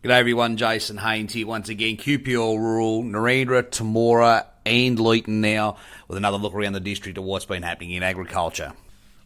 G'day everyone, Jason Haines here once again. QPL Rural, Narendra, Temora and Leeton now with another look around the district of what's been happening in agriculture.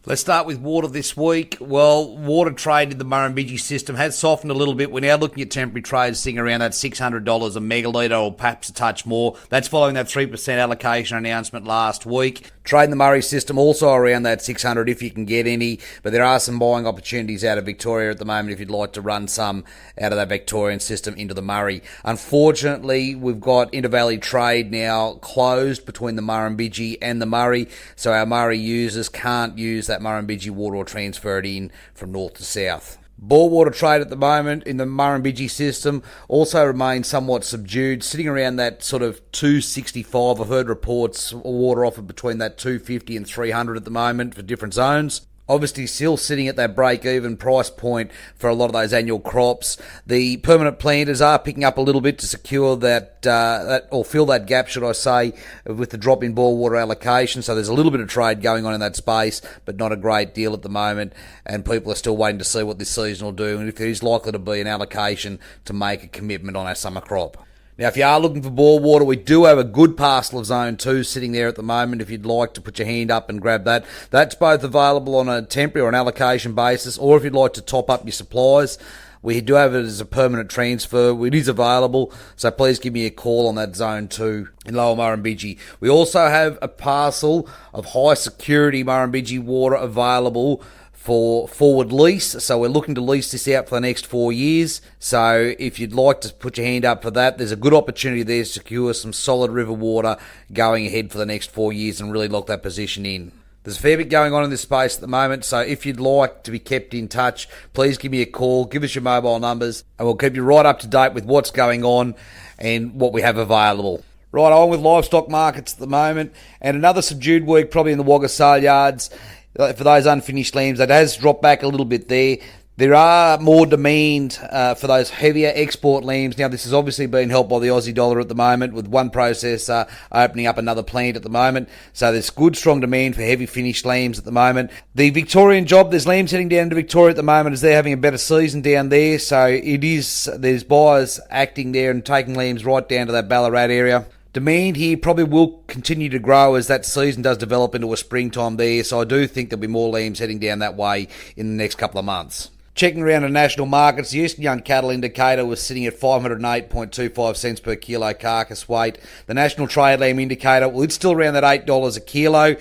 Let's start with water this week. Well, water trade in the Murrumbidgee system has softened a little bit. We're now looking at temporary trades sitting around that $600 a megalitre or perhaps a touch more. That's following that 3% allocation announcement last week. Trade in the Murray system also around that 600 if you can get any, but there are some buying opportunities out of Victoria at the moment if you'd like to run some out of that Victorian system into the Murray. Unfortunately, we've got Intervalley trade now closed between the Murrumbidgee and the Murray, so our Murray users can't use that Murrumbidgee water or transfer it in from north to south. Bore water trade at the moment in the Murrumbidgee system also remains somewhat subdued, sitting around that sort of 265. I've heard reports water offered between that 250 and 300 at the moment for different zones. Obviously still sitting at that break-even price point for a lot of those annual crops. The permanent planters are picking up a little bit to secure that or fill that gap, should I say, with the drop in bore water allocation. So there's a little bit of trade going on in that space, but not a great deal at the moment. And people are still waiting to see what this season will do and if there is likely to be an allocation to make a commitment on our summer crop. Now, if you are looking for bore water, we do have a good parcel of Zone 2 sitting there at the moment if you'd like to put your hand up and grab that. That's both available on a temporary or an allocation basis, or if you'd like to top up your supplies. We do have it as a permanent transfer. It is available, so please give me a call on that Zone 2 in Lower Murrumbidgee. We also have a parcel of high security Murrumbidgee water available for forward lease, so we're looking to lease this out for the next 4 years. So if you'd like to put your hand up for that, there's a good opportunity there to secure some solid river water going ahead for the next 4 years and really lock that position in. There's a fair bit going on in this space at the moment, so if you'd like to be kept in touch, please give me a call, give us your mobile numbers, and we'll keep you right up to date with what's going on and what we have available. Right on with livestock markets at the moment, and another subdued week probably in the Wagga sale yards. For those unfinished lambs, that has dropped back a little bit there. There are more demand for those heavier export lambs. Now, this has obviously been helped by the Aussie dollar at the moment, with one processor opening up another plant at the moment. So there's good, strong demand for heavy finished lambs at the moment. The Victorian job, there's lambs heading down to Victoria at the moment as they're having a better season down there. So there's buyers acting there and taking lambs right down to that Ballarat area. Demand here probably will continue to grow as that season does develop into a springtime there, so I do think there'll be more lambs heading down that way in the next couple of months. Checking around the national markets, the Eastern Young Cattle Indicator was sitting at 508.25 cents per kilo carcass weight. The National Trade Lamb Indicator, well, it's still around that $8 a kilo.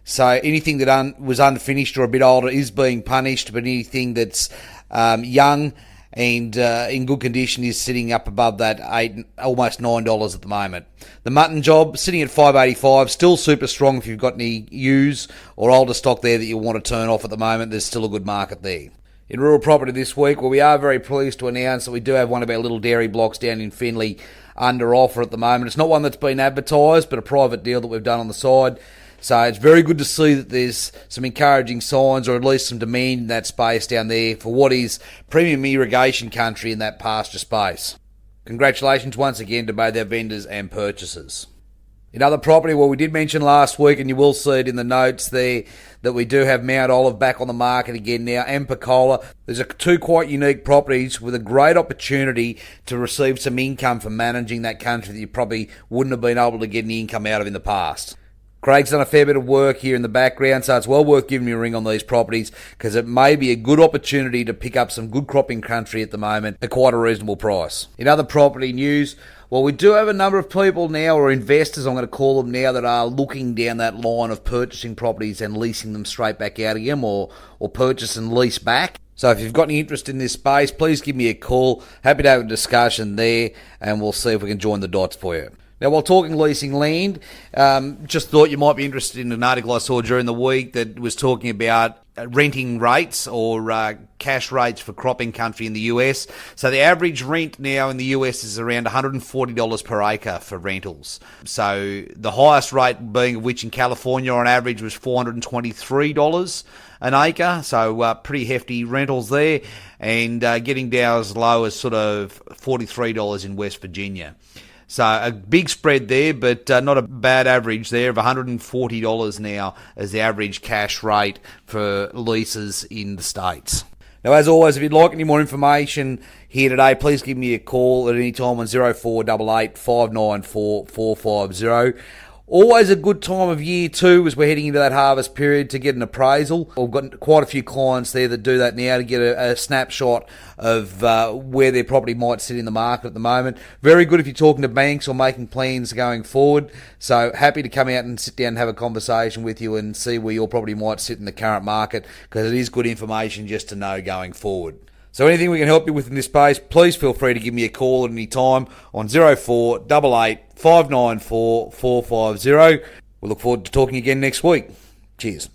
So anything that was unfinished or a bit older is being punished, but anything that's young and in good condition is sitting up above that almost $9 at the moment. The mutton job sitting at $5.85, still super strong if you've got any ewes or older stock there that you want to turn off at the moment. There's still a good market there. In rural property this week, well, we are very pleased to announce that we do have one of our little dairy blocks down in Finley under offer at the moment. It's not one that's been advertised, but a private deal that we've done on the side. So it's very good to see that there's some encouraging signs, or at least some demand in that space down there for what is premium irrigation country in that pasture space. Congratulations once again to both our vendors and purchasers. In other property, well, we did mention last week, and you will see it in the notes there, that we do have Mount Olive back on the market again now, and Pecola. There's two quite unique properties with a great opportunity to receive some income from managing that country that you probably wouldn't have been able to get any income out of in the past. Craig's done a fair bit of work here in the background, so it's well worth giving me a ring on these properties because it may be a good opportunity to pick up some good cropping country at the moment at quite a reasonable price. In other property news, well, we do have a number of people now, or investors I'm going to call them now, that are looking down that line of purchasing properties and leasing them straight back out again, or purchase and lease back. So if you've got any interest in this space, please give me a call. Happy to have a discussion there, and we'll see if we can join the dots for you. Now, while talking leasing land, just thought you might be interested in an article I saw during the week that was talking about renting rates or cash rates for cropping country in the US. So the average rent now in the US is around $140 per acre for rentals. So the highest rate being of which in California on average was $423 an acre. So pretty hefty rentals there, and getting down as low as sort of $43 in West Virginia. So a big spread there, but not a bad average there of $140 now as the average cash rate for leases in the States. Now, as always, if you'd like any more information here today, please give me a call at any time on 0488 594 450. Always a good time of year too, as we're heading into that harvest period, to get an appraisal. We've got quite a few clients there that do that now to get a snapshot of where their property might sit in the market at the moment. Very good if you're talking to banks or making plans going forward. So happy to come out and sit down and have a conversation with you and see where your property might sit in the current market, because it is good information just to know going forward. So anything we can help you with in this space, please feel free to give me a call at any time on 0488 594 450. We look forward to talking again next week. Cheers.